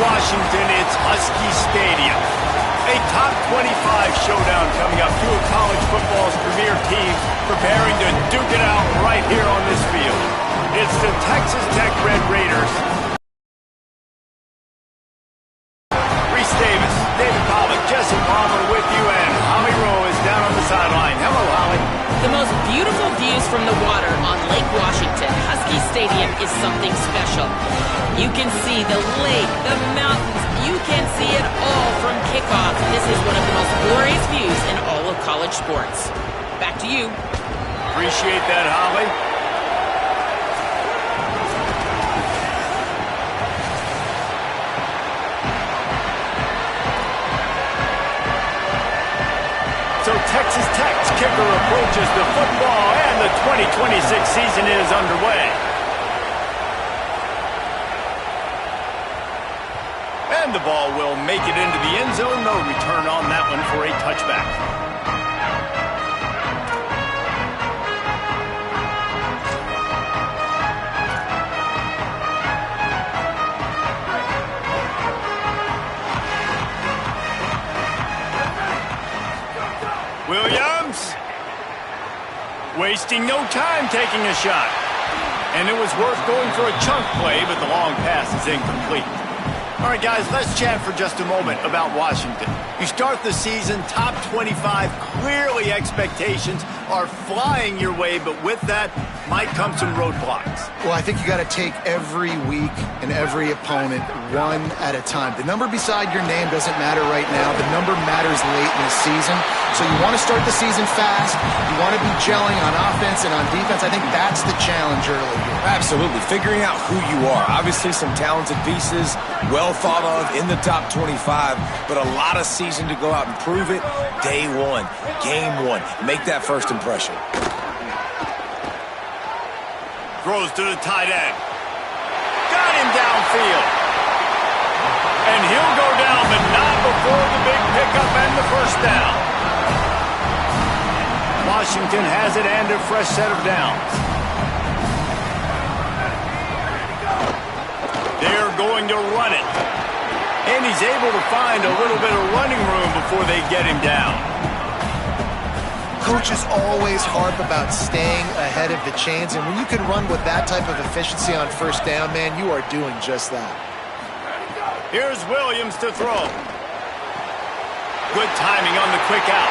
Washington, it's Husky Stadium. A top 25 showdown coming up. Two of college football's premier teams preparing to duke it out right here on this field. It's the Texas Tech Red Raiders. Reese Davis, David Pollock, Jesse Palmer with you, and Holly Rowe is down on the sideline. Hello, Holly. The most beautiful views from the water on Lake Washington. Husky Stadium is something special. You can see the lake, the mountains. You can see it all from kickoff. This is one of the most glorious views in all of college sports. Back to you. Appreciate that, Holly. So Texas Tech's kicker approaches the football, and the 2026 season is underway. And the ball will make it into the end zone. No return on that one for a touchback. Williams, wasting no time taking a shot. And it was worth going for a chunk play, but the long pass is incomplete. All right, guys, let's chat for just a moment about Washington. You start the season top 25. Clearly, expectations are flying your way, but with that might come some roadblocks. Well, I think you got to take every week and every opponent one at a time. The number beside your name doesn't matter right now. The number matters late in the season. So you want to start the season fast. You want to be gelling on offense and on defense. I think that's the challenge early here. Absolutely. Figuring out who you are. Obviously, some talented pieces, well thought of in the top 25, but a lot of season to go out and prove it. Day one, game one. Make that first impression. Throws to the tight end. Got him downfield. And he'll go down, but not before the big pickup and the first down. Washington has it and a fresh set of downs. They're going to run it. And he's able to find a little bit of running room before they get him down. Coaches always harp about staying ahead of the chains, and when you can run with that type of efficiency on first down, man, you are doing just that. Here's Williams to throw. Good timing on the quick out.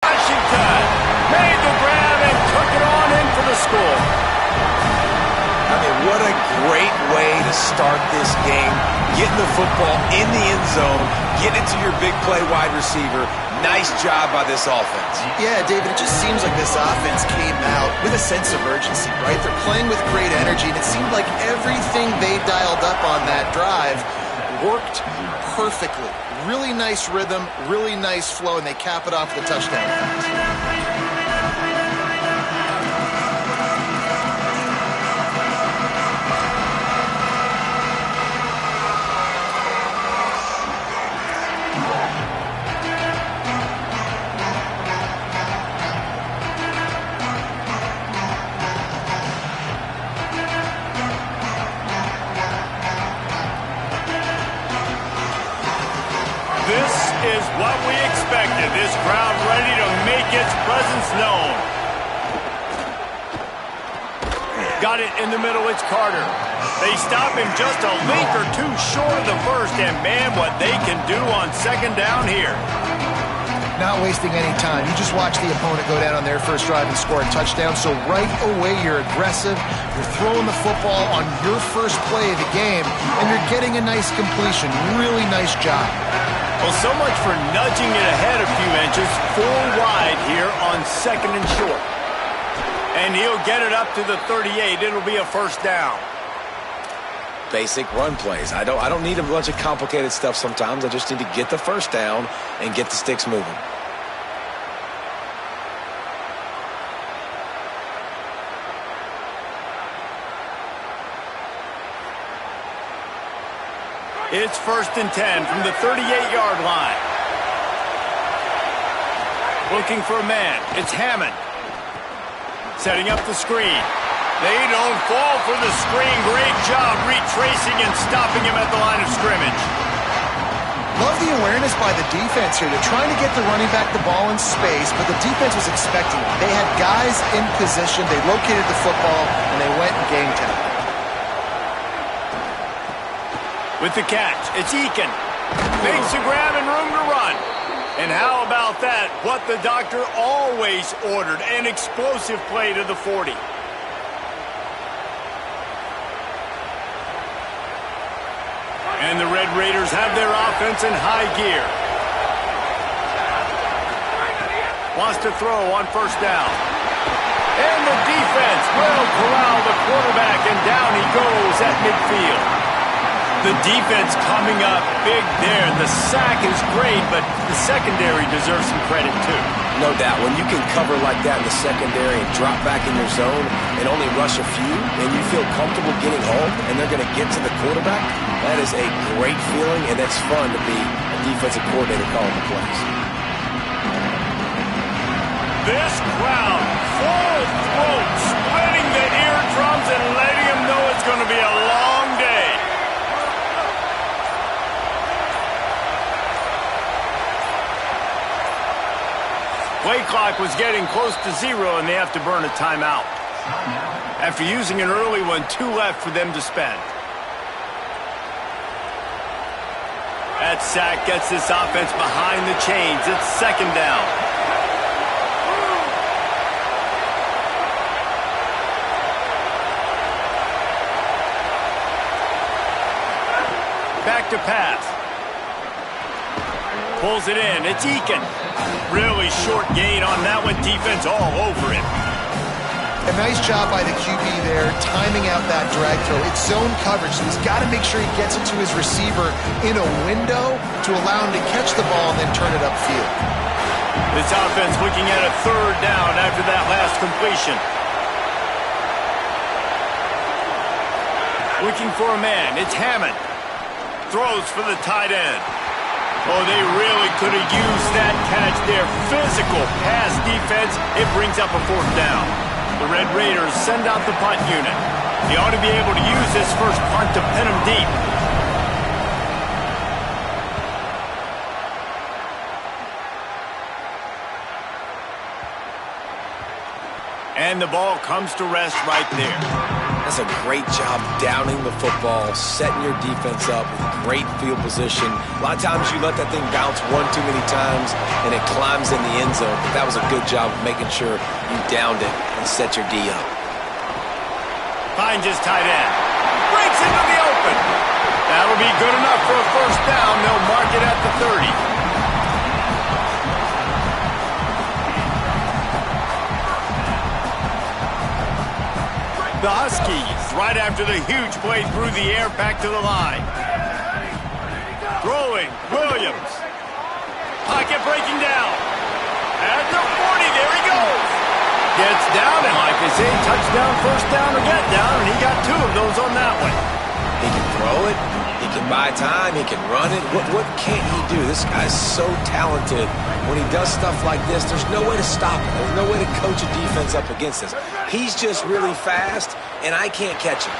Washington made the grab and took it on in for the score. I mean, what a great way to start this game. Getting the football in the end zone, getting it to your big play wide receiver. Nice job by this offense. Yeah, David, it just seems like this offense came out with a sense of urgency, right? They're playing with great energy, and it seemed like everything they dialed up on that drive worked perfectly. Really nice rhythm, really nice flow, and they cap it off with a touchdown pass. This is what we expected. This crowd ready to make its presence known. Got it in the middle. It's Carter. They stop him just a link or two short of the first, and man, what they can do on second down here. Not wasting any time. You just watch the opponent go down on their first drive and score a touchdown. So right away, you're aggressive. You're throwing the football on your first play of the game, and you're getting a nice completion. Really nice job. Well, so much for nudging it ahead a few inches. 4 wide here on second and short. And he'll get it up to the 38. It'll be a first down. Basic run plays. I don't need a bunch of complicated stuff sometimes. I just need to get the first down and get the sticks moving. It's 1st and 10 from the 38-yard line. Looking for a man. It's Hammond. Setting up the screen. They don't fall for the screen. Great job retracing and stopping him at the line of scrimmage. Love the awareness by the defense here. They're trying to get the running back the ball in space, but the defense was expecting it. They had guys in position. They located the football, and they went and game time. With the catch, it's Eakin. Makes the grab and room to run. And how about that? What the doctor always ordered, an explosive play to the 40. And the Red Raiders have their offense in high gear. Wants to throw on first down. And the defense will corral the quarterback, and down he goes at midfield. The defense coming up big there. The sack is great, but the secondary deserves some credit too. No doubt. When you can cover like that in the secondary and drop back in your zone and only rush a few, and you feel comfortable getting home, and they're going to get to the quarterback, that is a great feeling, and it's fun to be a defensive coordinator calling the plays. This crowd, full throat, splitting the eardrums and letting them know it's going to be a long day. Play clock was getting close to 0, and they have to burn a timeout. After using an early one, 2 left for them to spend. That sack gets this offense behind the chains. It's second down. Back to pass. Pulls it in. It's Eakin. Really short gain on that one. Defense all over him. A nice job by the QB there, timing out that drag throw. It's zone coverage, so he's got to make sure he gets it to his receiver in a window to allow him to catch the ball and then turn it upfield. This offense looking at a third down after that last completion. Looking for a man. It's Hammond. Throws for the tight end. Oh, they really could have used that catch there. Physical pass defense. It brings up a fourth down. The Red Raiders send out the punt unit. They ought to be able to use this first punt to pin them deep. And the ball comes to rest right there. That's a great job downing the football, setting your defense up with great field position. A lot of times you let that thing bounce one too many times and it climbs in the end zone, but that was a good job of making sure you downed it and set your D up. Finds his tight end. Breaks into the open. That'll be good enough for a first down. They'll mark it at the 30. The Huskies, right after the huge play through the air, back to the line. Throwing, Williams. Pocket breaking down. At the 40, there he goes. Gets down, and like I say, touchdown, first down, or get down, and he got 2 of those on that one. He can throw it. He can buy time. He can run it. What can't he do? This guy's so talented. When he does stuff like this, there's no way to stop him. There's no way to coach a defense up against this. He's just really fast, and I can't catch him.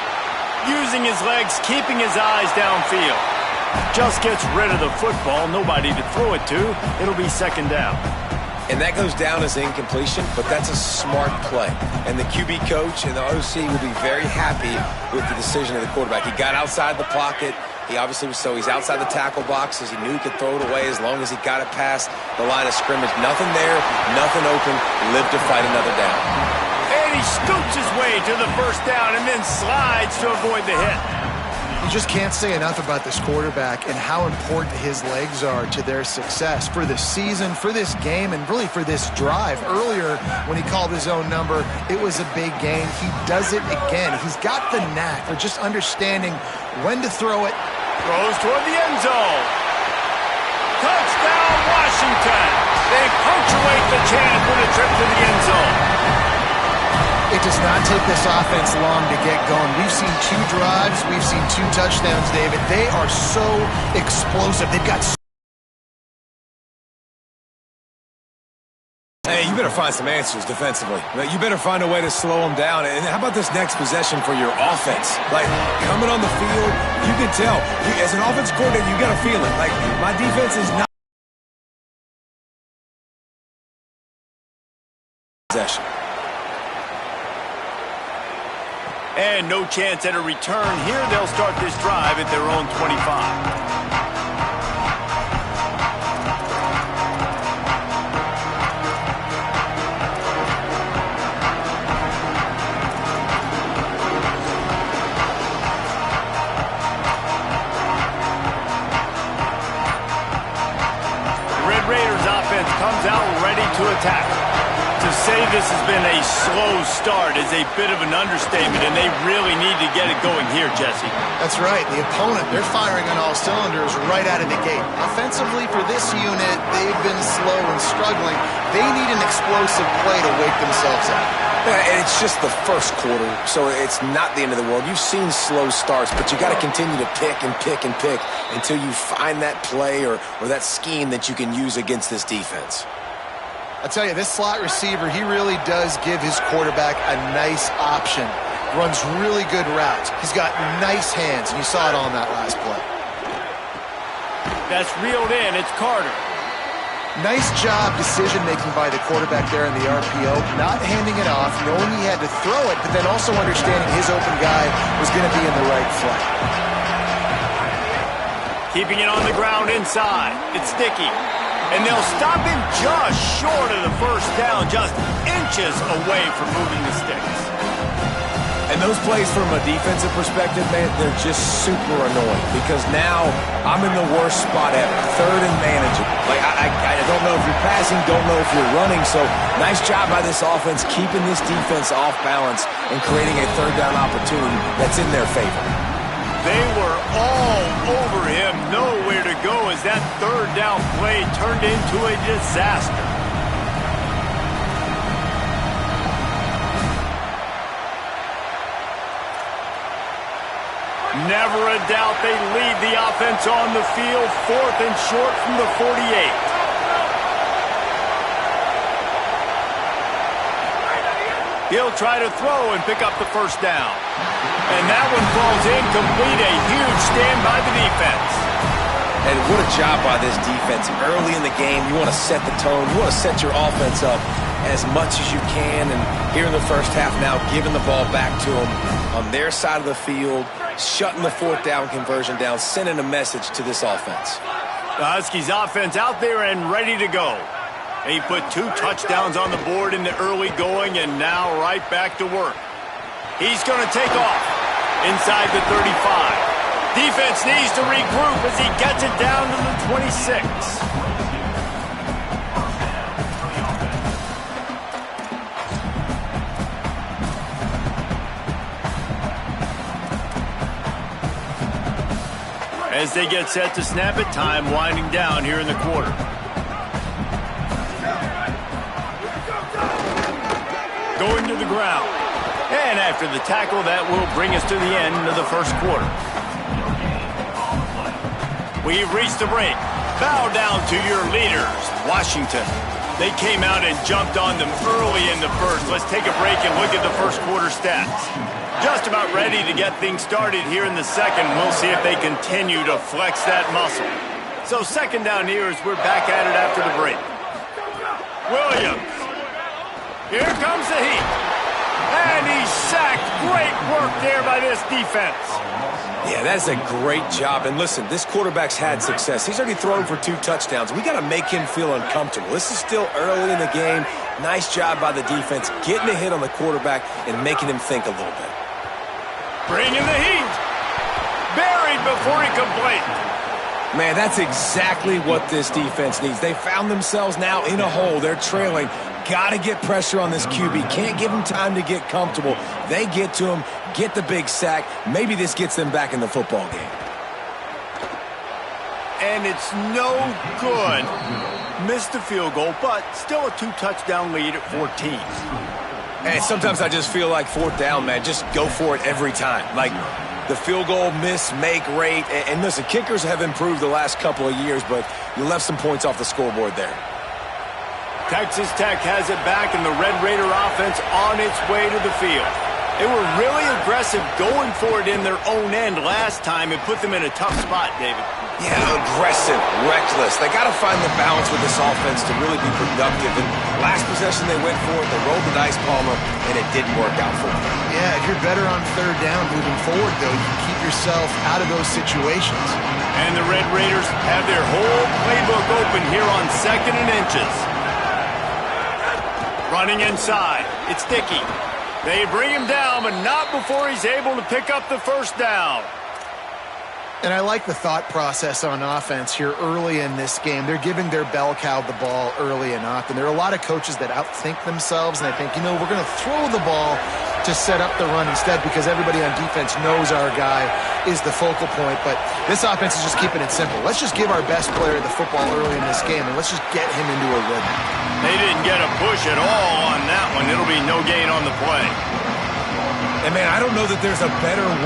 Using his legs, keeping his eyes downfield. Just gets rid of the football. Nobody to throw it to. It'll be second down. And that goes down as incompletion, but that's a smart play. And the QB coach and the OC will be very happy with the decision of the quarterback. He got outside the pocket. He obviously was he's outside the tackle boxes. He knew he could throw it away as long as he got it past the line of scrimmage. Nothing there, nothing open. Live to fight another down. And he scoops his way to the first down and then slides to avoid the hit. You just can't say enough about this quarterback and how important his legs are to their success for the season, for this game, and really for this drive. Earlier, when he called his own number, it was a big gain. He does it again. He's got the knack for just understanding when to throw it. Throws toward the end zone. Touchdown, Washington. They punctuate the chance with a trip to the end zone. It does not take this offense long to get going. We've seen 2 drives. We've seen 2 touchdowns, David. They are so explosive. They've got Hey, you better find some answers defensively. You better find a way to slow them down. And how about this next possession for your offense? Like, coming on the field, you can tell. As an offense coordinator, you got to feel it. Like, my defense is not possession. And no chance at a return here. They'll start this drive at their own 25. Comes out ready to attack. To say this has been a slow start is a bit of an understatement, and they really need to get it going here, Jesse. That's right. The opponent, they're firing on all cylinders right out of the gate. Offensively, for this unit, they've been slow and struggling. They need an explosive play to wake themselves up. And it's just the first quarter, so it's not the end of the world. You've seen slow starts, but you got to continue to pick and pick and pick until you find that play or that scheme that you can use against this defense. I tell you, this slot receiver, he really does give his quarterback a nice option. Runs really good routes. He's got nice hands, and you saw it on that last play. That's reeled in. It's Carter. Nice job decision-making by the quarterback there in the RPO, not handing it off, knowing he had to throw it, but then also understanding his open guy was going to be in the right flat. Keeping it on the ground inside. It's sticky. And they'll stop him just short of the first down, just inches away from moving the sticks. And those plays from a defensive perspective, man, they're just super annoying because now I'm in the worst spot ever, third and manageable. Like, I don't know if you're passing, don't know if you're running, so nice job by this offense keeping this defense off balance and creating a third down opportunity that's in their favor. They were all over him, nowhere to go as that third down play turned into a disaster. Never a doubt they lead the offense on the field, 4th and short from the 48. He'll try to throw and pick up the first down. And that one falls incomplete, a huge stand by the defense. And what a job by this defense. Early in the game, you want to set the tone. You want to set your offense up as much as you can. And here in the first half now, giving the ball back to them on their side of the field, shutting the 4th down conversion down, sending a message to this offense. The Huskies offense out there and ready to go. He put 2 touchdowns on the board in the early going and now right back to work. He's going to take off inside the 35. Defense needs to regroup as he gets it down to the 26. As they get set to snap it, time winding down here in the quarter. Going to the ground. And after the tackle, that will bring us to the end of the first quarter. We've reached the break. Bow down to your leaders, Washington. They came out and jumped on them early in the first. Let's take a break and look at the first quarter stats. Just about ready to get things started here in the second. We'll see if they continue to flex that muscle. So second down here as we're back at it after the break. Williams. Here comes the heat. And he's sacked. Great work there by this defense. Yeah, that's a great job. And listen, this quarterback's had success. He's already thrown for 2 touchdowns. We got to make him feel uncomfortable. This is still early in the game. Nice job by the defense, getting a hit on the quarterback and making him think a little bit. Bringing the heat. Buried before he could blink. Man, that's exactly what this defense needs. They found themselves now in a hole. They're trailing. Got to get pressure on this QB. Can't give him time to get comfortable. They get to him, get the big sack. Maybe this gets them back in the football game. And it's no good. Missed the field goal, but still a 2-touchdown lead at 14. And sometimes I just feel like 4th down, man. Just go for it every time. Like the field goal miss-make rate. And listen, kickers have improved the last couple of years, but you left some points off the scoreboard there. Texas Tech has it back, and the Red Raider offense on its way to the field. They were really aggressive going for it in their own end last time and put them in a tough spot, David. Yeah, aggressive, reckless. They got to find the balance with this offense to really be productive. And last possession they went for it, they rolled the dice, Palmer, and it didn't work out for them. Yeah, if you're better on third down moving forward, though, you can keep yourself out of those situations. And the Red Raiders have their whole playbook open here on 2nd and inches. Running inside, it's Dickey. They bring him down, but not before he's able to pick up the first down. And I like the thought process on offense here early in this game. They're giving their bell cow the ball early and often. There are a lot of coaches that outthink themselves, and they think, we're going to throw the ball to set up the run instead because everybody on defense knows our guy is the focal point. But this offense is just keeping it simple. Let's just give our best player the football early in this game, and let's just get him into a rhythm. They didn't get a push at all on that one. It'll be no gain on the play. And, man, I don't know that there's a better 1-2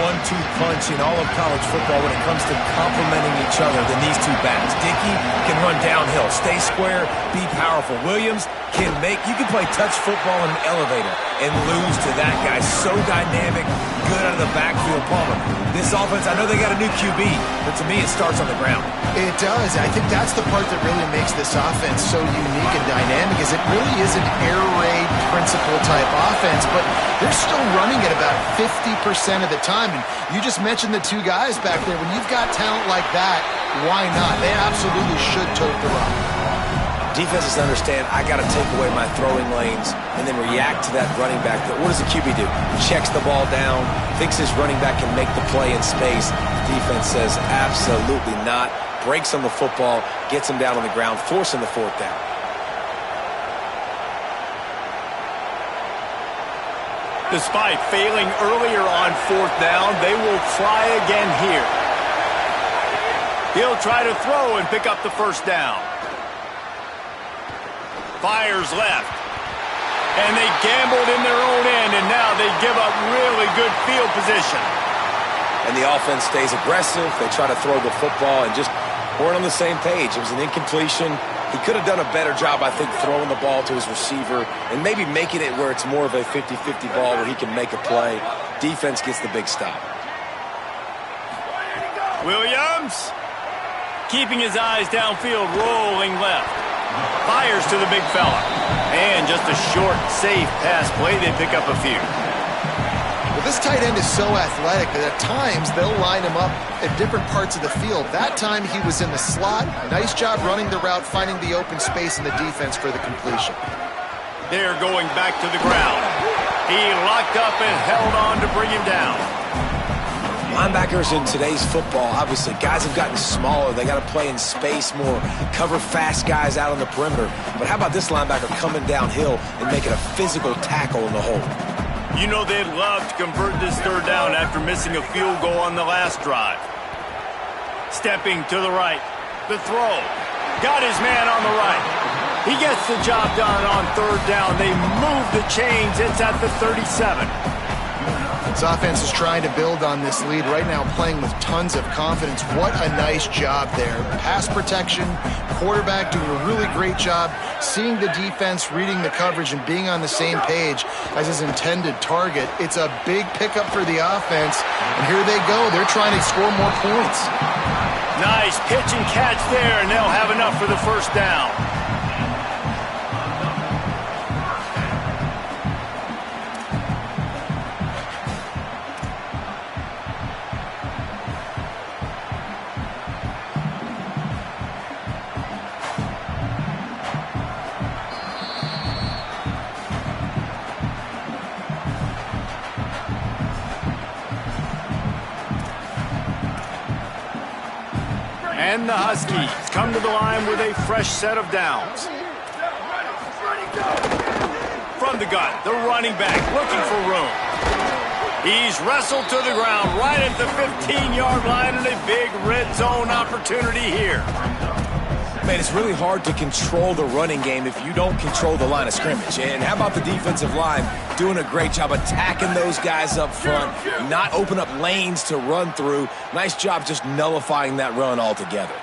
punch in all of college football when it comes to complementing each other than these two backs. Dickey can run downhill, stay square, be powerful. Williams can you can play touch football in an elevator and lose to that guy. So dynamic, good out of the backfield. Palmer, this offense, I know they got a new QB, but to me it starts on the ground. It does. I think that's the part that really makes this offense so unique and dynamic is it really is an air raid principle type offense, but they're still running at about 50% of the time. And you just mentioned the two guys back there. When you've got talent like that, why not? They absolutely should tote the rock. Defenses understand I got to take away my throwing lanes and then react to that running back. What does the QB do? Checks the ball down, thinks his running back can make the play in space. The defense says absolutely not. Breaks on the football, gets him down on the ground, forcing the fourth down. Despite failing earlier on fourth down, they will try again here. He'll try to throw and pick up the first down. Fires left. And they gambled in their own end, and now they give up really good field position. And the offense stays aggressive. They try to throw the football and just weren't on the same page. It was an incompletion. He could have done a better job, I think, throwing the ball to his receiver and maybe making it where it's more of a 50-50 ball where he can make a play. Defense gets the big stop. Williams, keeping his eyes downfield, rolling left. Fires to the big fella. And just a short, safe pass play. They pick up a few. Well, this tight end is so athletic that at times they'll line him up at different parts of the field. That time he was in the slot. Nice job running the route, finding the open space in the defense for the completion. They're going back to the ground. He locked up and held on to bring him down. Linebackers in today's football, obviously, guys have gotten smaller. They got to play in space more, cover fast guys out on the perimeter. But how about this linebacker coming downhill and making a physical tackle in the hole? You know they'd love to convert this third down after missing a field goal on the last drive. Stepping to the right. The throw. Got his man on the right. He gets the job done on third down. They move the chains. It's at the 37. This offense is trying to build on this lead right now, playing with tons of confidence. What a nice job there. Pass protection, quarterback doing a really great job, seeing the defense, reading the coverage, and being on the same page as his intended target. It's a big pickup for the offense, and here they go. They're trying to score more points. Nice pitch and catch there, and they'll have enough for the first down. And the Huskies come to the line with a fresh set of downs. From the gun, the running back looking for room. He's wrestled to the ground right at the 15-yard line, and a big red zone opportunity here. Man, it's really hard to control the running game if you don't control the line of scrimmage. And how about the defensive line doing a great job attacking those guys up front, not open up lanes to run through. Nice job just nullifying that run altogether.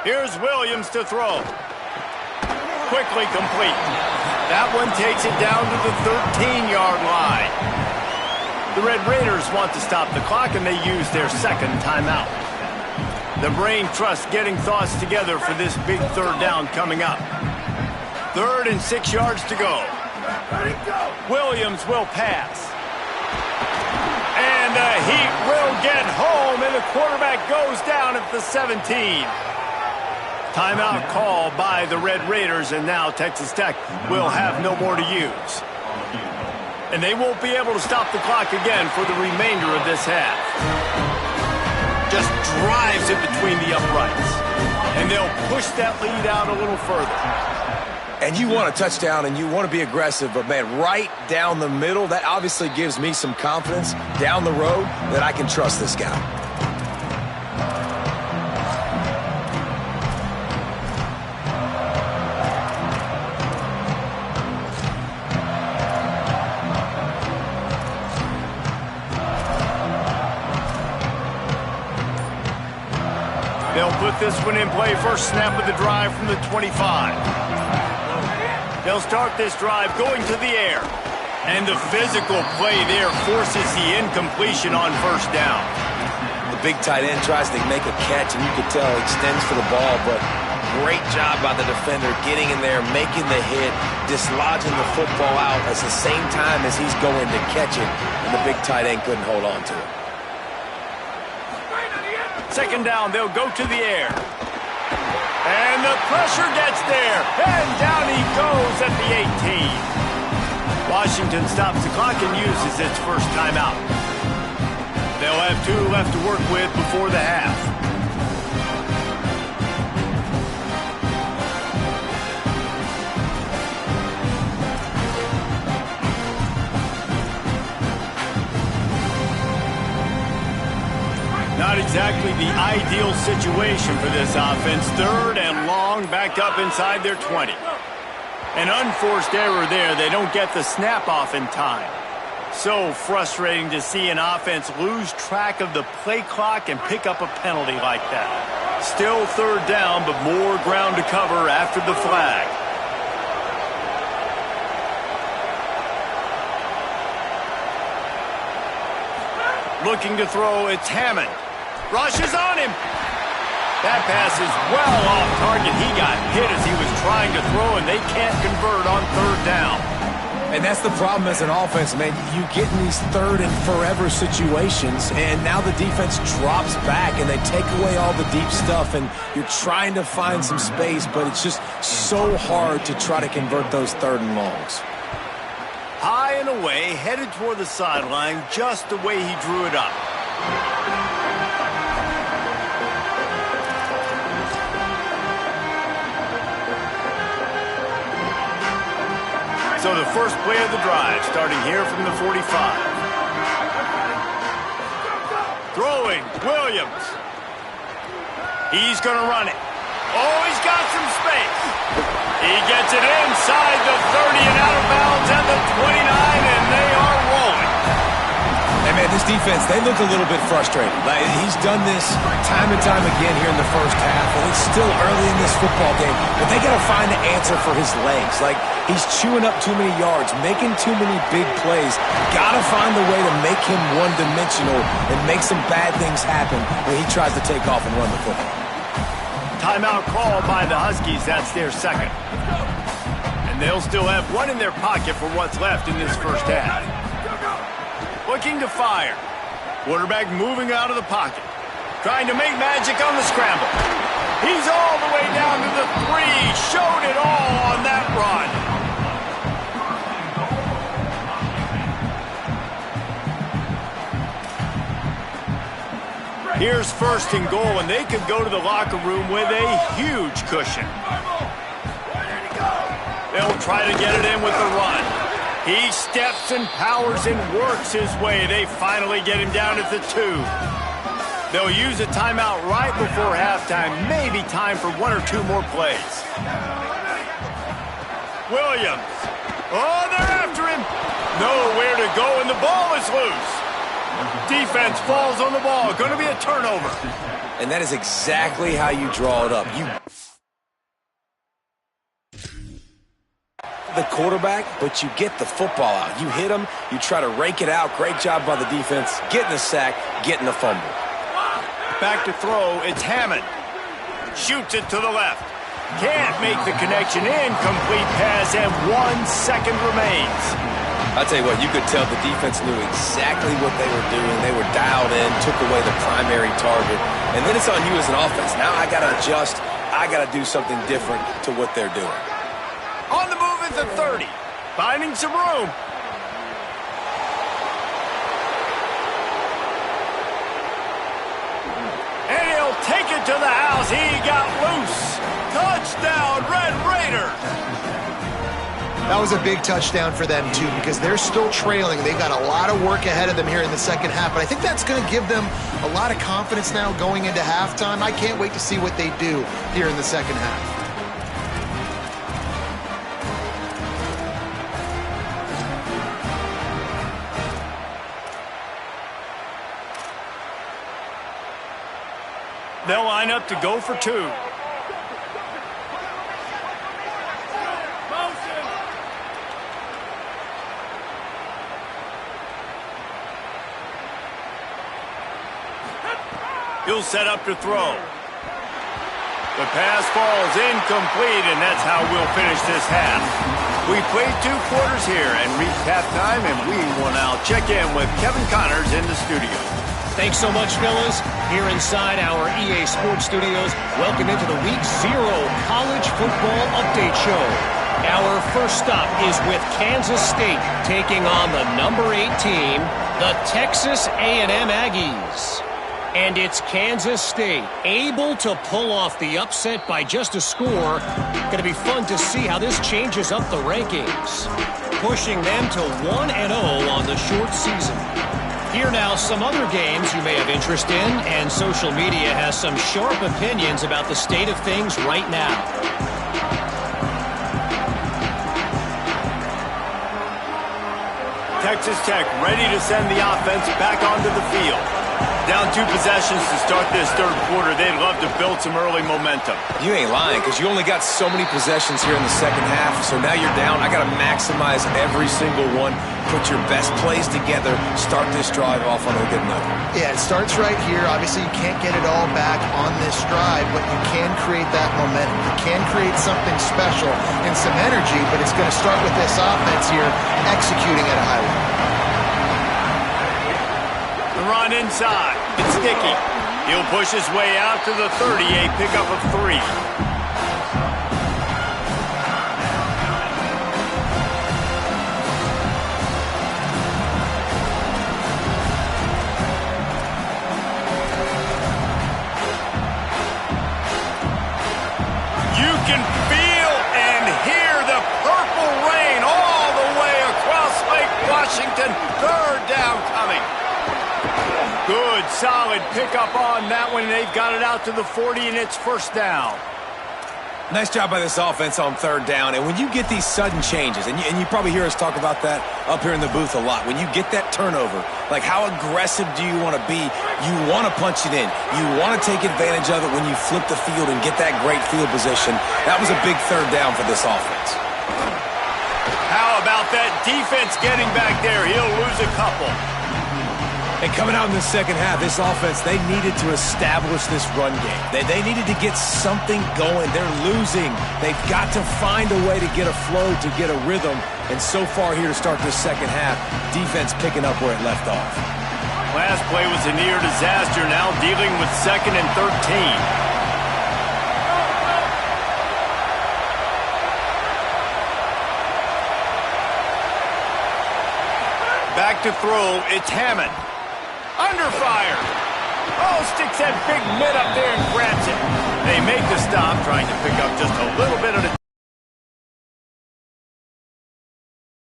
Here's Williams to throw. Quickly complete. That one takes it down to the 13-yard line. The Red Raiders want to stop the clock, and they use their second timeout. The brain trust getting thoughts together for this big third down coming up. 3rd and 6 yards to go. Williams will pass. And the Heat will get home, and the quarterback goes down at the 17. Timeout call by the Red Raiders, and now Texas Tech will have no more to use. And they won't be able to stop the clock again for the remainder of this half. Just drives it between the uprights. And they'll push that lead out a little further. And you want a touchdown and you want to be aggressive, but man, right down the middle, that obviously gives me some confidence down the road that I can trust this guy. They'll put this one in play. First snap of the drive from the 25. They'll start this drive going to the air. And the physical play there forces the incompletion on first down. The big tight end tries to make a catch, and you can tell he extends for the ball, but great job by the defender getting in there, making the hit, dislodging the football out at the same time as he's going to catch it, and the big tight end couldn't hold on to it. Second down, they'll go to the air. And the pressure gets there. And down he goes at the 18. Washington stops the clock and uses its first timeout. They'll have 2 left to work with before the half. Not exactly the ideal situation for this offense. 3rd and long, back up inside their 20. An unforced error there. They don't get the snap off in time. So frustrating to see an offense lose track of the play clock and pick up a penalty like that. Still 3rd down, but more ground to cover after the flag. Looking to throw, it's Hammond. Rushes on him. That pass is well off target. He got hit as he was trying to throw, and they can't convert on 3rd down. And that's the problem as an offense, man. You get in these 3rd and forever situations, and now the defense drops back, and they take away all the deep stuff, and you're trying to find some space, but it's just so hard to try to convert those 3rd and longs. High and away, headed toward the sideline, just the way he drew it up. So the first play of the drive, starting here from the 45. Throwing, Williams. He's going to run it. Oh, he's got some space. He gets it inside the 30 and out of bounds at the 29, and they are rolling. And, man, this defense, they look a little bit frustrated. Like, he's done this time and time again here in the first half, and it's still early in this football game. But they got to find the answer for his legs. Like, he's chewing up too many yards, making too many big plays. Got to find a way to make him one-dimensional and make some bad things happen when he tries to take off and run the football. Timeout called by the Huskies. That's their second. And they'll still have 1 in their pocket for what's left in this first half. Looking to fire. Quarterback moving out of the pocket. Trying to make magic on the scramble. He's all the way down to the 3. Showed it all on that run. Here's 1st and goal, and they could go to the locker room with a huge cushion. They'll try to get it in with the run. He steps and powers and works his way. They finally get him down at the 2. They'll use a timeout right before halftime. Maybe time for 1 or 2 more plays. Williams. Oh, they're after him. Nowhere to go, and the ball is loose. Defense falls on the ball. Going to be a turnover. and that is exactly how you draw it up. The quarterback, but you get the football out. You hit him, you try to rake it out. Great job by the defense, getting the sack, getting the fumble. Back to throw, it's Hammond. Shoots it to the left. Can't make the connection. Incomplete pass, and 1 second remains. I'll tell you what, you could tell the defense knew exactly what they were doing. They were dialed in, took away the primary target. And then it's on you as an offense. Now I got to adjust. I got to do something different to what they're doing. On the move at the 30. Finding some room. And he'll take it to the house. He got loose. Touchdown, Red Raiders. That was a big touchdown for them, too, because they're still trailing. They've got a lot of work ahead of them here in the second half, but I think that's going to give them a lot of confidence now going into halftime. I can't wait to see what they do here in the second half. They'll line up to go for 2. He'll set up to throw. The pass falls incomplete, and that's how we'll finish this half. We played 2 quarters here and reached halftime, and we will now check in with Kevin Connors in the studio. Thanks so much, fellas. Here inside our EA Sports Studios, welcome into the Week 0 College Football Update Show. Our first stop is with Kansas State taking on the number 8 team, the Texas A&M Aggies. And it's Kansas State able to pull off the upset by just a score. Going to be fun to see how this changes up the rankings, pushing them to 1-0 on the short season. Here now, some other games you may have interest in, and social media has some sharp opinions about the state of things right now. Texas Tech ready to send the offense back onto the field. Down 2 possessions to start this third quarter. They'd love to build some early momentum. You ain't lying, because you only got so many possessions here in the second half, so now you're down. I got to maximize every single one. Put your best plays together. Start this drive off on a good note. Yeah, it starts right here. Obviously, you can't get it all back on this drive, but you can create that momentum. You can create something special and some energy, but it's going to start with this offense here executing at a high level. The run inside. It's Dickey. He'll push his way out to the 30, a pickup of 3. You can feel and hear the purple rain all the way across Lake Washington. Third down coming. Good, solid pickup on that one. They've got it out to the 40, and it's first down. Nice job by this offense on third down. And when you get these sudden changes, and you probably hear us talk about that up here in the booth a lot, when you get that turnover, like how aggressive do you want to be? You want to punch it in. You want to take advantage of it when you flip the field and get that great field position. That was a big third down for this offense. How about that defense getting back there? He'll lose a couple. And coming out in the second half, this offense, they needed to establish this run game. They needed to get something going. They're losing. They've got to find a way to get a flow, to get a rhythm. And so far here to start this second half, defense picking up where it left off. Last play was a near disaster, now dealing with 2nd and 13. Back to throw, it's Hammond. Under fire. Oh, sticks that big mitt up there and grabs it. They make the stop, trying to pick up just a little bit of the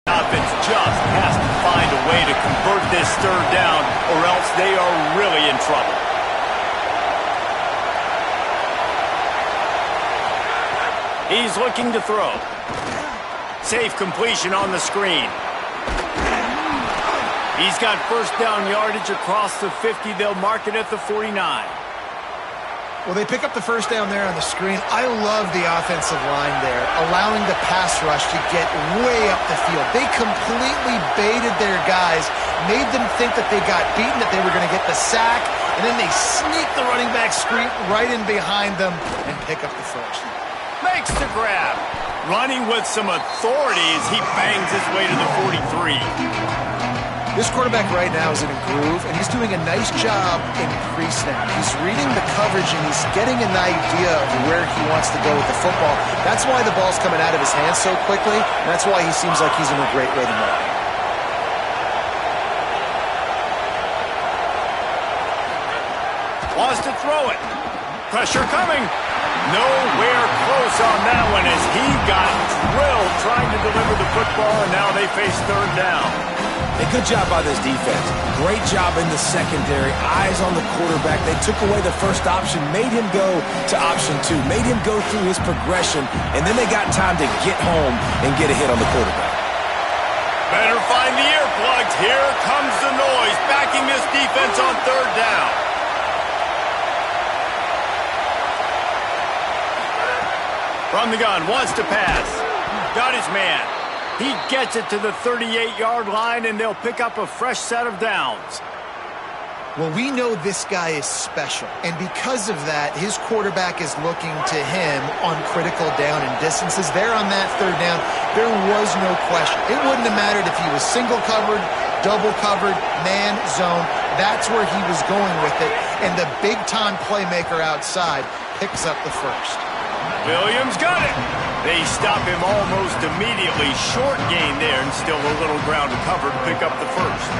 offense. Just has to find a way to convert this third down, or else they are really in trouble. He's looking to throw. Safe completion on the screen. He's got first down yardage across the 50. They'll mark it at the 49. Well, they pick up the first down there on the screen. I love the offensive line there, allowing the pass rush to get way up the field. They completely baited their guys, made them think that they got beaten, that they were going to get the sack, and then they sneak the running back screen right in behind them and pick up the first. Makes the grab. Running with some authority as he bangs his way to the 43. This quarterback right now is in a groove, and he's doing a nice job in pre-snap. He's reading the coverage, and he's getting an idea of where he wants to go with the football. That's why the ball's coming out of his hands so quickly, and that's why he seems like he's in a great rhythm right now. Wants to throw it. Pressure coming. Nowhere close on that one as he got drilled trying to deliver the football, and now they face third down. A good job by this defense. Great job in the secondary. Eyes on the quarterback. They took away the first option, made him go to option 2, made him go through his progression, and then they got time to get home and get a hit on the quarterback. Better find the earplugs. Here comes the noise, backing this defense on third down. From the gun, wants to pass. Got his man. He gets it to the 38-yard line, and they'll pick up a fresh set of downs. Well, we know this guy is special, and because of that, his quarterback is looking to him on critical down and distances. There on that third down, there was no question. It wouldn't have mattered if he was single covered, double covered, man, zone. That's where he was going with it, and the big-time playmaker outside picks up the first. Williams got it. They stop him almost immediately. Short gain there, and still a little ground to cover to pick up the first.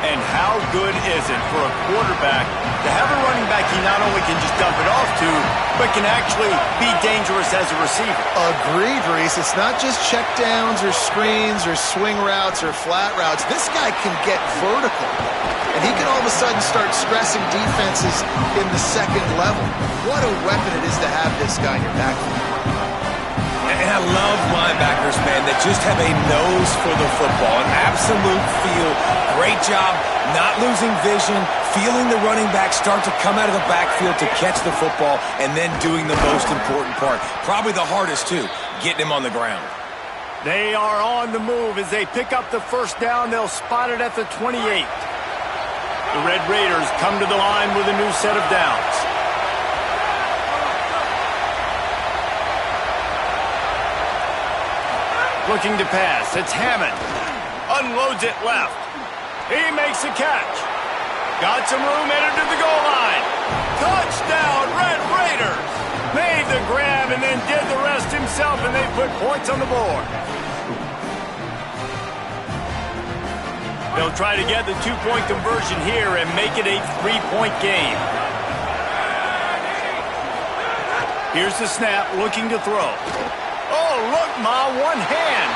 And how good is it for a quarterback to have a running back he not only can just dump it off to, but can actually be dangerous as a receiver? Agreed, Reese. It's not just check downs or screens or swing routes or flat routes. This guy can get vertical, and he can all of a sudden start stressing defenses in the second level. What a weapon it is to have this guy in your backfield. And I love linebackers, man, that just have a nose for the football, an absolute feel. Great job not losing vision, feeling the running back start to come out of the backfield to catch the football, and then doing the most important part. Probably the hardest, too, getting him on the ground. They are on the move. As they pick up the first down, they'll spot it at the 28. The Red Raiders come to the line with a new set of downs. Looking to pass. It's Hammond. Unloads it left. He makes a catch. Got some room, headed to the goal line. Touchdown, Red Raiders. Made the grab and then did the rest himself, and they put points on the board. They'll try to get the two-point conversion here and make it a three-point game. Here's the snap, looking to throw. Oh, look, Ma, one hand.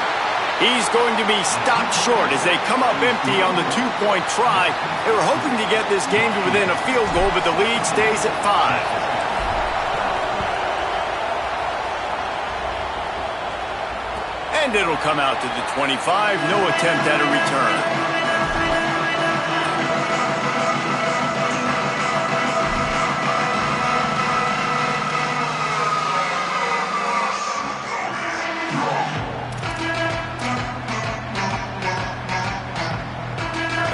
He's going to be stopped short as they come up empty on the two-point try. They were hoping to get this game to within a field goal, but the lead stays at 5. And it'll come out to the 25. No attempt at a return.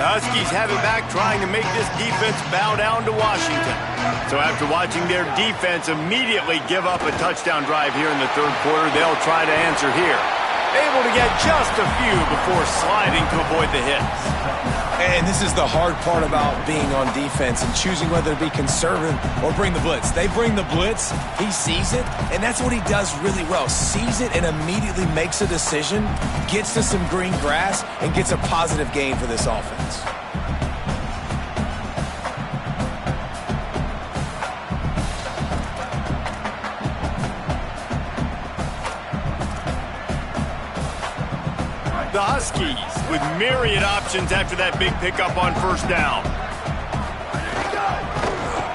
The Huskies have it back, trying to make this defense bow down to Washington. So after watching their defense immediately give up a touchdown drive here in the third quarter, they'll try to answer here. Able to get just a few before sliding to avoid the hits. And this is the hard part about being on defense and choosing whether to be conservative or bring the blitz. They bring the blitz, he sees it, and that's what he does really well. Sees it and immediately makes a decision, gets to some green grass, and gets a positive gain for this offense. The Huskies with myriad options after that big pickup on first down.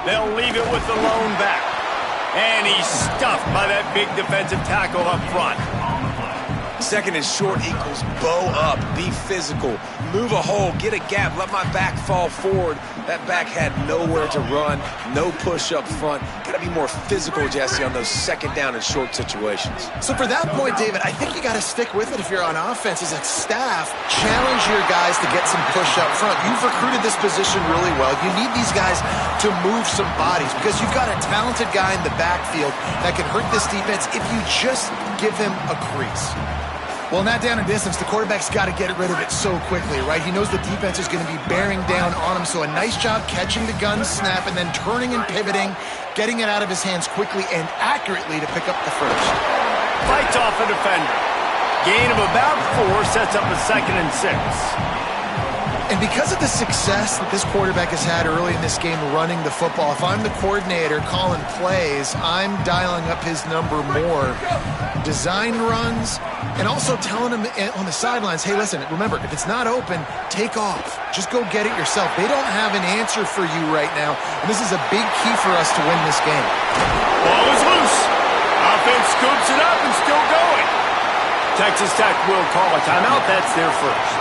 They'll leave it with the lone back. And he's stuffed by that big defensive tackle up front. Second and short equals bow up, be physical, move a hole, get a gap, let my back fall forward. That back had nowhere to run, no push up front. Got to be more physical, Jesse, on those second down and short situations. So for that point, David, I think you got to stick with it if you're on offense. As a staff, challenge your guys to get some push up front. You've recruited this position really well. You need these guys to move some bodies because you've got a talented guy in the backfield that can hurt this defense if you just give him a crease. Well, in that down and distance, the quarterback's got to get rid of it so quickly, right? He knows the defense is going to be bearing down on him, so a nice job catching the gun snap and then turning and pivoting, getting it out of his hands quickly and accurately to pick up the first. Fights off a defender. Gain of about 4 sets up a 2nd and 6. And because of the success that this quarterback has had early in this game running the football, if I'm the coordinator calling plays, I'm dialing up his number more. Design runs, and also telling him on the sidelines, hey, listen, remember, if it's not open, take off. Just go get it yourself. They don't have an answer for you right now, and this is a big key for us to win this game. Ball is loose. Offense scoops it up and still going. Texas Tech will call a timeout. That's their first.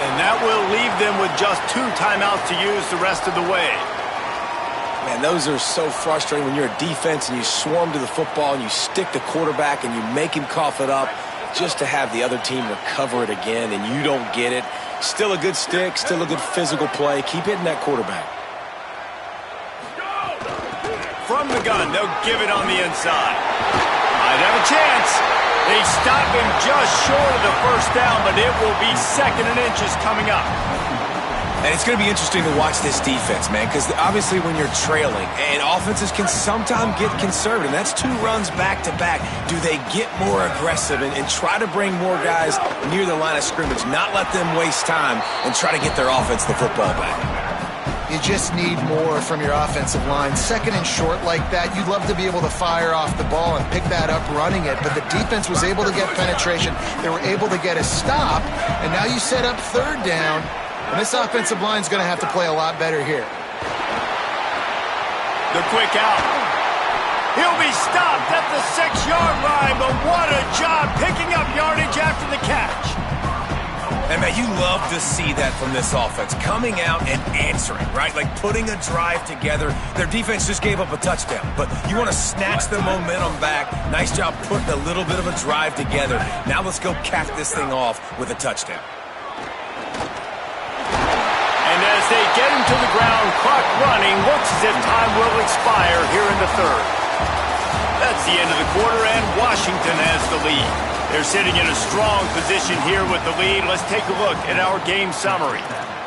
And that will leave them with just 2 timeouts to use the rest of the way. Man, those are so frustrating when you're a defense and you swarm to the football and you stick the quarterback and you make him cough it up just to have the other team recover it again and you don't get it. Still a good stick, still a good physical play. Keep hitting that quarterback. From the gun, they'll give it on the inside. Might have a chance. They stop him just short of the first down, but it will be 2nd and inches coming up. And it's going to be interesting to watch this defense, man, because obviously when you're trailing, and offenses can sometimes get conservative, and that's 2 runs back-to-back. Do they get more aggressive and try to bring more guys near the line of scrimmage, not let them waste time, and try to get their offense the football back? You just need more from your offensive line. 2nd and short like that, you'd love to be able to fire off the ball and pick that up running it, but the defense was able to get penetration. They were able to get a stop, and now you set up 3rd down, and this offensive line is going to have to play a lot better here. The quick out. He'll be stopped at the 6-yard line, but what a job picking up yardage after the catch. And, man, you love to see that from this offense, coming out and answering, right? Like putting a drive together. Their defense just gave up a touchdown, but you want to snatch the momentum back. Nice job putting a little bit of a drive together. Now let's go cap this thing off with a touchdown. And as they get him to the ground, clock running, looks as if time will expire here in the 3rd. That's the end of the quarter, and Washington has the lead. They're sitting in a strong position here with the lead. Let's take a look at our game summary.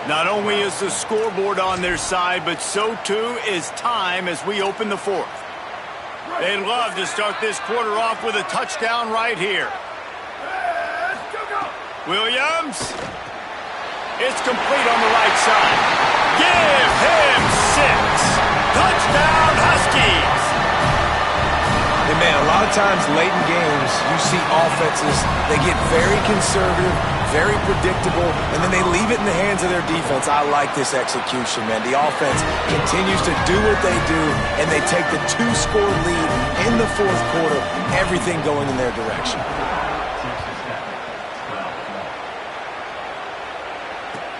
Not only is the scoreboard on their side, but so too is time as we open the 4th. They'd love to start this quarter off with a touchdown right here. Williams. It's complete on the right side. Give him 6. Touchdown, Huskies. And, man, a lot of times late in games, you see offenses, they get very conservative, very predictable, and then they leave it in the hands of their defense. I like this execution, man. The offense continues to do what they do, and they take the 2-score lead in the 4th quarter, everything going in their direction.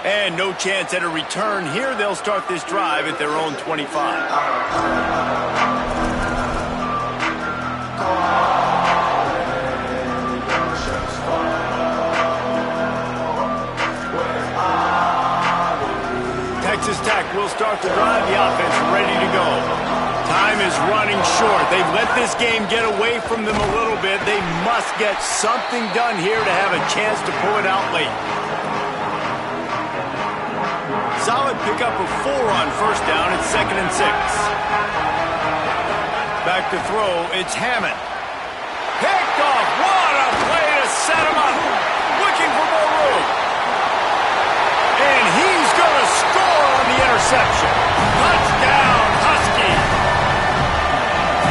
And no chance at a return here. They'll start this drive at their own 25. Texas Tech will start the drive. The offense ready to go. Time is running short. They've let this game get away from them a little bit. They must get something done here to have a chance to pull it out late. Solid pickup of 4 on 1st down. It's 2nd and 6. Back to throw. It's Hammond. Picked off. What a play to set him up. Looking for more room. And he's going to score on the interception. Touchdown, Huskies.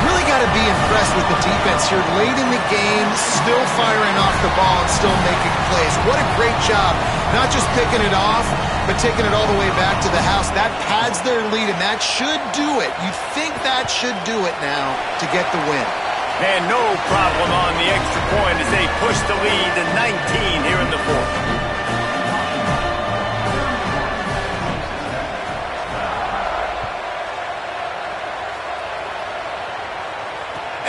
Really got to be impressed with the defense here. Late in the game, still firing off the ball and still making plays. What a great job. Not just picking it off, but taking it all the way back to the house. That pads their lead, and that should do it. You think that should do it now to get the win. And no problem on the extra point as they push the lead to 19 here in the fourth.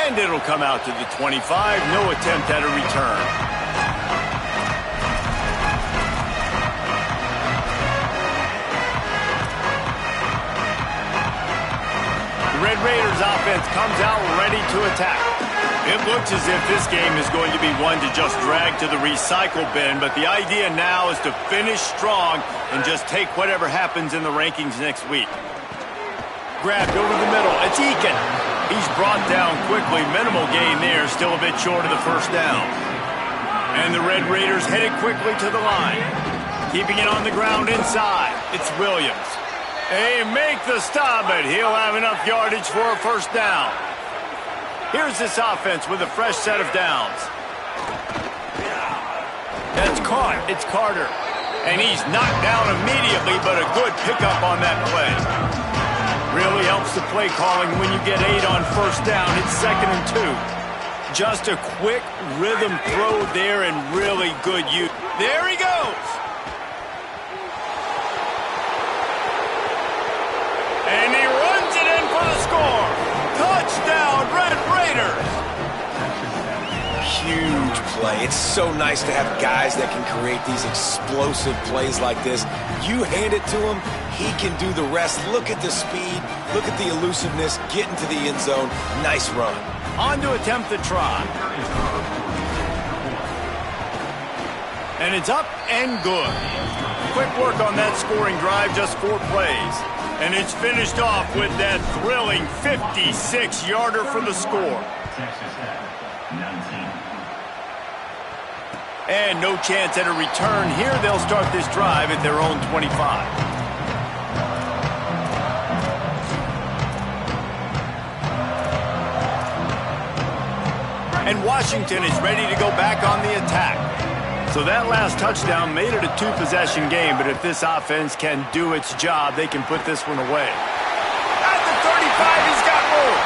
And it'll come out to the 25. No attempt at a return. The Red Raiders offense comes out ready to attack. It looks as if this game is going to be one to just drag to the recycle bin, but the idea now is to finish strong and just take whatever happens in the rankings next week. Grabbed over the middle. It's Eakin. He's brought down quickly. Minimal gain there. Still a bit short of the first down. And the Red Raiders headed quickly to the line. Keeping it on the ground inside. It's Williams. They make the stop, but he'll have enough yardage for a first down. Here's this offense with a fresh set of downs. That's caught. It's Carter. And he's knocked down immediately, but a good pickup on that play. Really helps the play calling when you get 8 on first down. It's 2nd and 2. Just a quick rhythm throw there and really good use. There he goes. And he runs it in for the score. Touchdown, Red Raiders. Huge play. It's so nice to have guys that can create these explosive plays like this. You hand it to him, he can do the rest. Look at the speed. Look at the elusiveness. Get into the end zone. Nice run. On to attempt the try. And it's up and good. Quick work on that scoring drive, just 4 plays. And it's finished off with that thrilling 56-yarder for the score. And no chance at a return here. They'll start this drive at their own 25. And Washington is ready to go back on the attack. So that last touchdown made it a 2-possession game, but if this offense can do its job, they can put this one away. At the 35, he's got room.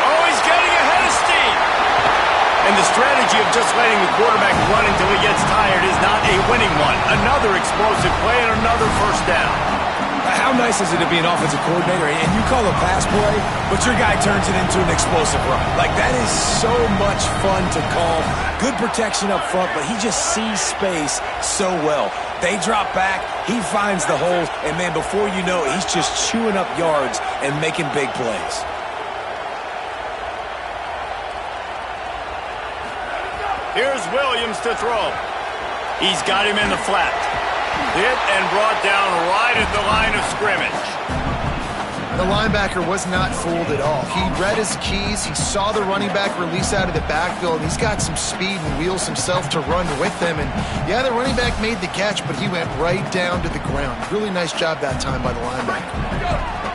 Oh, he's getting ahead of steam. And the strategy of just letting the quarterback run until he gets tired is not a winning one. Another explosive play and another first down. How nice is it to be an offensive coordinator and you call a pass play, but your guy turns it into an explosive run? Like, that is so much fun to call. Good protection up front, but he just sees space so well. They drop back, he finds the hole, and man, before you know it, he's just chewing up yards and making big plays. Here's Williams to throw. He's got him in the flat. Hit and brought down right at the line of scrimmage. The linebacker was not fooled at all. He read his keys. He saw the running back release out of the backfield. He's got some speed and wheels himself to run with them. And, yeah, the running back made the catch, but he went right down to the ground. Really nice job that time by the linebacker.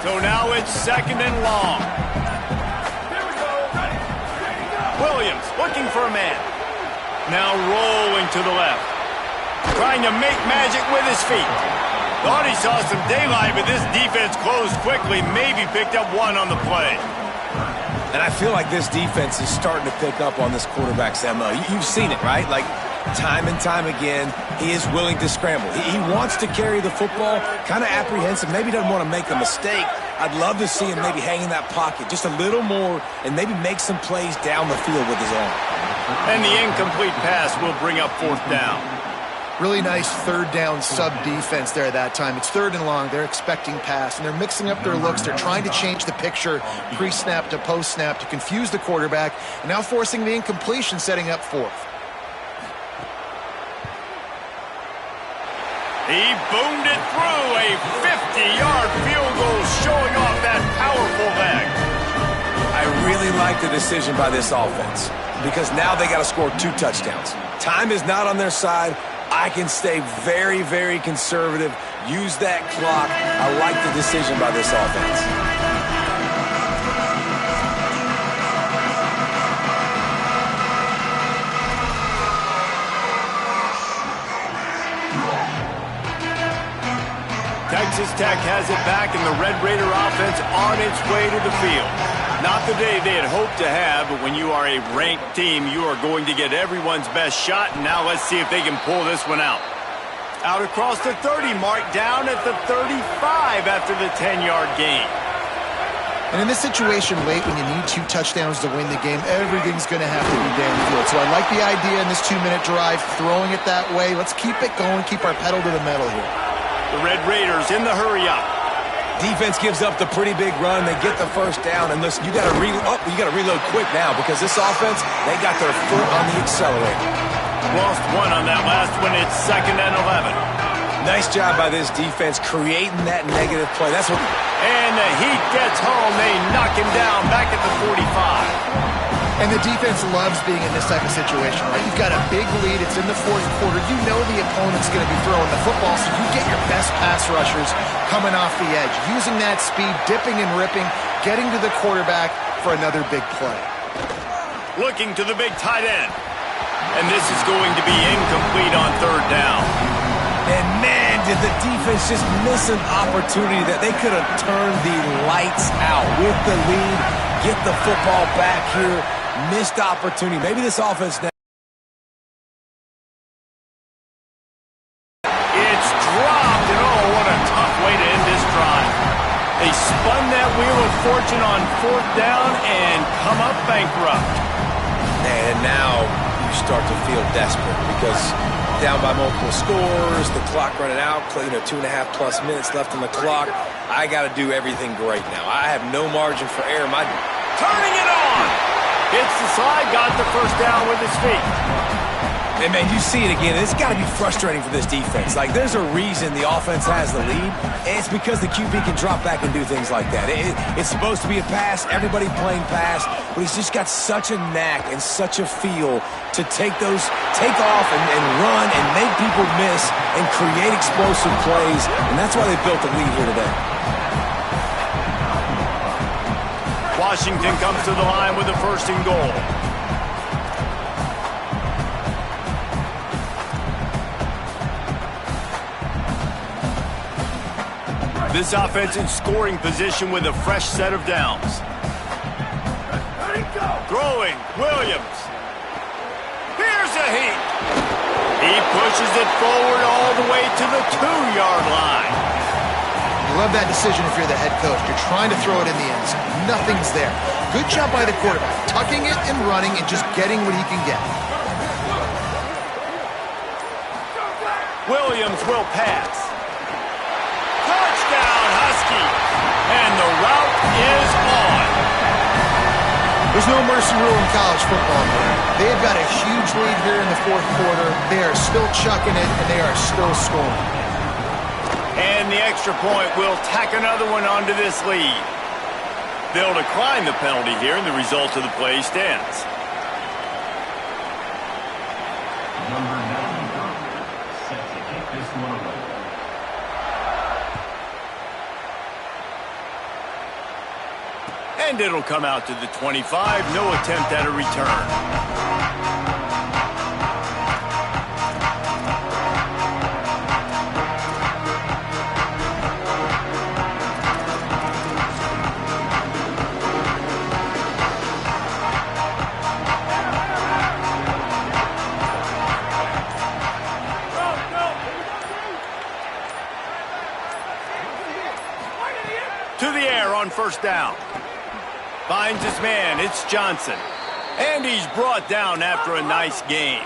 So now it's 2nd and long. Williams looking for a man. Now rolling to the left. Trying to make magic with his feet. Thought he saw some daylight, but this defense closed quickly. Maybe picked up 1 on the play. And I feel like this defense is starting to pick up on this quarterback's MO. You've seen it, right? Like, time and time again, he is willing to scramble. He wants to carry the football, kind of apprehensive, maybe doesn't want to make a mistake. I'd love to see him maybe hang in that pocket just a little more and maybe make some plays down the field with his arm. And the incomplete pass will bring up 4th down. Really nice 3rd down sub-defense there that time. It's 3rd and long. They're expecting pass, and they're mixing up their looks. They're trying to change the picture pre-snap to post-snap to confuse the quarterback, and now forcing the incompletion, setting up 4th. He boomed it through a 50-yard field goal, showing off that powerful leg. I really like the decision by this offense because now they got to score 2 touchdowns. Time is not on their side. I can stay very, very conservative, use that clock. I like the decision by this offense. Texas Tech has it back, and the Red Raider offense on its way to the field. Not the day they had hoped to have, but when you are a ranked team, you are going to get everyone's best shot, and now let's see if they can pull this one out. Out across the 30 mark, down at the 35 after the 10-yard gain. And in this situation late, when you need 2 touchdowns to win the game, everything's going to have to be downfield. So I like the idea in this 2-minute drive, throwing it that way. Let's keep it going, keep our pedal to the metal here. The Red Raiders in the hurry-up. Defense gives up the pretty big run. They get the first down. And listen, you got to reload quick now because this offense, they got their foot on the accelerator. Lost one on that last one. It's 2nd and 11. Nice job by this defense creating that negative play. That's what. And the heat gets home. They knock him down back at the 45. And the defense loves being in this type of situation, right? You've got a big lead. It's in the 4th quarter. You know the opponent's going to be throwing the football, so you get your best pass rushers coming off the edge, using that speed, dipping and ripping, getting to the quarterback for another big play. Looking to the big tight end. And this is going to be incomplete on 3rd down. And man, did the defense just miss an opportunity that they could have turned the lights out with the lead, get the football back here. Missed opportunity. Maybe this offense now. It's dropped, and oh, what a tough way to end this drive. They spun that wheel of fortune on 4th down and come up bankrupt. And now you start to feel desperate because down by multiple scores, the clock running out, 2.5+ minutes left on the clock. I got to do everything great now. I have no margin for error. Turning it on. Hits the slide, got the first down with his feet. And, man, you see it again. It's got to be frustrating for this defense. Like, there's a reason the offense has the lead, and it's because the QB can drop back and do things like that. It's supposed to be a pass, everybody playing pass, but he's just got such a knack and such a feel to take off and run and make people miss and create explosive plays, and that's why they built the lead here today. Washington comes to the line with a 1st and goal. This offense in scoring position with a fresh set of downs. Throwing, Williams. Here's a heat. He pushes it forward all the way to the 2-yard line. You love that decision if you're the head coach. You're trying to throw it in the end zone. Nothing's there. Good job by the quarterback, tucking it and running and just getting what he can get. Williams will pass. Touchdown, Husky. And the route is on. There's no mercy rule in college football, man. They have got a huge lead here in the 4th quarter. They are still chucking it, and they are still scoring. And the extra point will tack another one onto this lead. They'll decline the penalty here, and the result of the play stands. Number 95 set to kick this one away. And it'll come out to the 25. No attempt at a return. To the air on 1st down. Finds his man, it's Johnson. And he's brought down after a nice gain.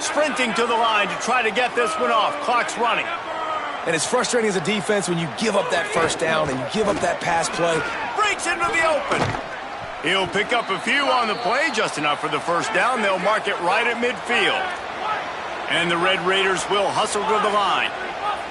Sprinting to the line to try to get this one off. Clock's running. And it's frustrating as a defense when you give up that 1st down and you give up that pass play. Breaks into the open. He'll pick up a few on the play, just enough for the 1st down. They'll mark it right at midfield. And the Red Raiders will hustle to the line.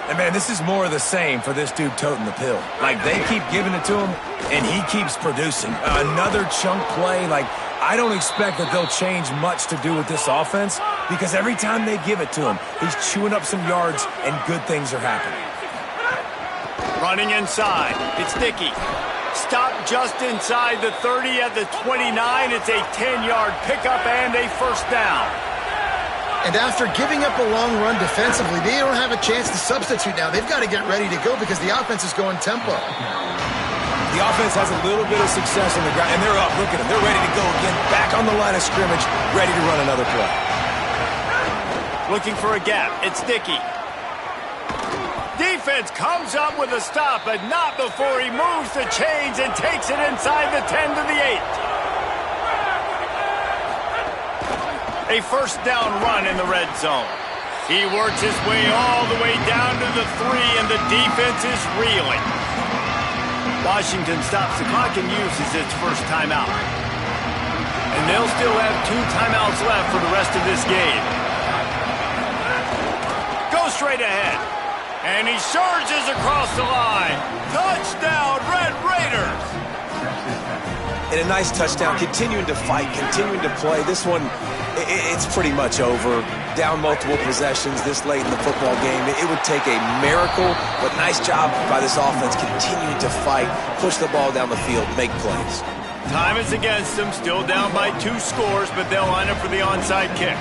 And, man, this is more of the same for this dude toting the pill. Like, they keep giving it to him, and he keeps producing. Another chunk play. Like, I don't expect that they'll change much to do with this offense because every time they give it to him, he's chewing up some yards, and good things are happening. Running inside. It's Dickey. Stopped just inside the 30 at the 29. It's a 10-yard pickup and a 1st down. And after giving up a long run defensively, they don't have a chance to substitute now. They've got to get ready to go because the offense is going tempo. The offense has a little bit of success on the ground, and they're up. Look at them. They're ready to go again. Back on the line of scrimmage, ready to run another play. Looking for a gap. It's Dickey. Defense comes up with a stop, but not before he moves the chains and takes it inside the 10 to the 8. A first down run in the red zone. He works his way all the way down to the 3, and the defense is reeling. Washington stops the clock and uses its first timeout. And they'll still have 2 timeouts left for the rest of this game. Go straight ahead. And he surges across the line. Touchdown, Red Raiders! And a nice touchdown, continuing to fight, continuing to play. This one, it's pretty much over. Down multiple possessions this late in the football game. It would take a miracle, but nice job by this offense continuing to fight, push the ball down the field, make plays. Time is against them, still down by 2 scores, but they'll line up for the onside kick.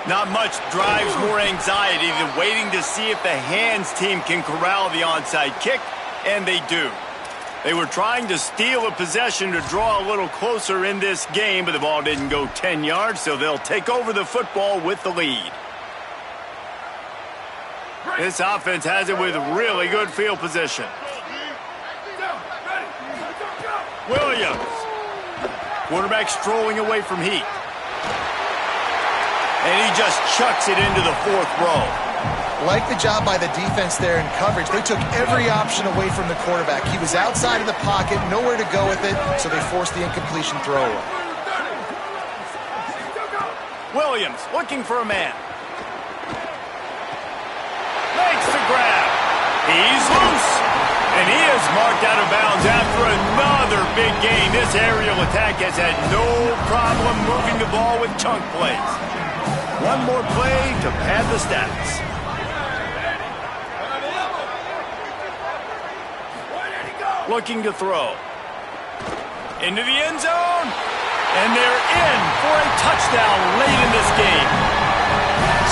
Not much drives more anxiety than waiting to see if the hands team can corral the onside kick, and they do. They were trying to steal a possession to draw a little closer in this game, but the ball didn't go 10 yards, so they'll take over the football with the lead. This offense has it with really good field position. Williams. Quarterback strolling away from heat. And he just chucks it into the 4th row. Like the job by the defense there in coverage. They took every option away from the quarterback. He was outside of the pocket, nowhere to go with it, so they forced the incompletion throw away. Williams looking for a man. Makes the grab. He's loose. And he is marked out of bounds after another big gain. This aerial attack has had no problem moving the ball with chunk plays. One more play to pad the stats. Looking to throw. Into the end zone. And they're in for a touchdown late in this game.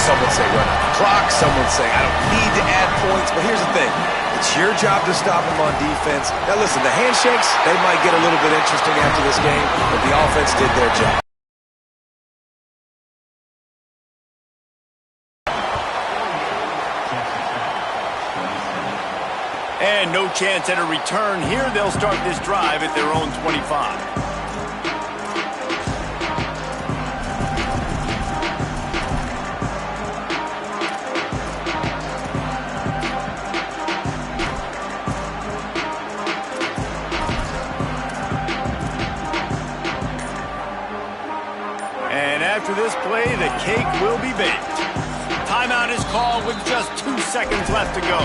Some would say run out the clock. Some would say I don't need to add points. But here's the thing. It's your job to stop them on defense. Now listen, the handshakes, they might get a little bit interesting after this game, but the offense did their job. And no chance at a return here. They'll start this drive at their own 25. And after this play, the cake will be baked. Timeout is called with just 2 seconds left to go.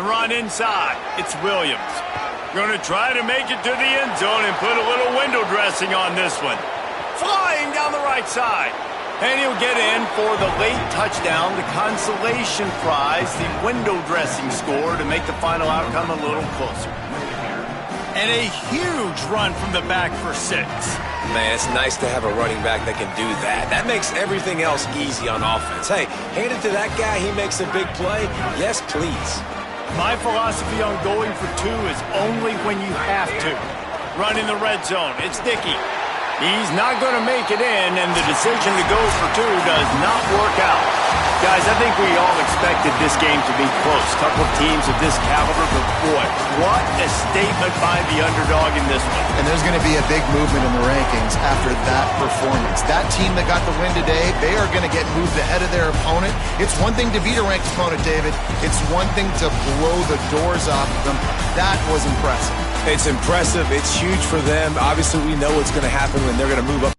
Run inside. It's Williams. Going to try to make it to the end zone and put a little window dressing on this one. Flying down the right side. And he'll get in for the late touchdown, the consolation prize, the window dressing score to make the final outcome a little closer. And a huge run from the back for 6. Man, it's nice to have a running back that can do that. That makes everything else easy on offense. Hey, hand it to that guy. He makes a big play. Yes, please. My philosophy on going for 2 is only when you have to. Run in the red zone. It's Dickey. He's not going to make it in, and the decision to go for 2 does not work out. Guys, I think we all expected this game to be close. Couple of teams of this caliber, but boy, what a statement by the underdog in this one. And there's going to be a big movement in the rankings after that performance. That team that got the win today, they are going to get moved ahead of their opponent. It's one thing to beat a ranked opponent, David. It's one thing to blow the doors off of them. That was impressive. It's impressive. It's huge for them. Obviously, we know what's going to happen when they're going to move up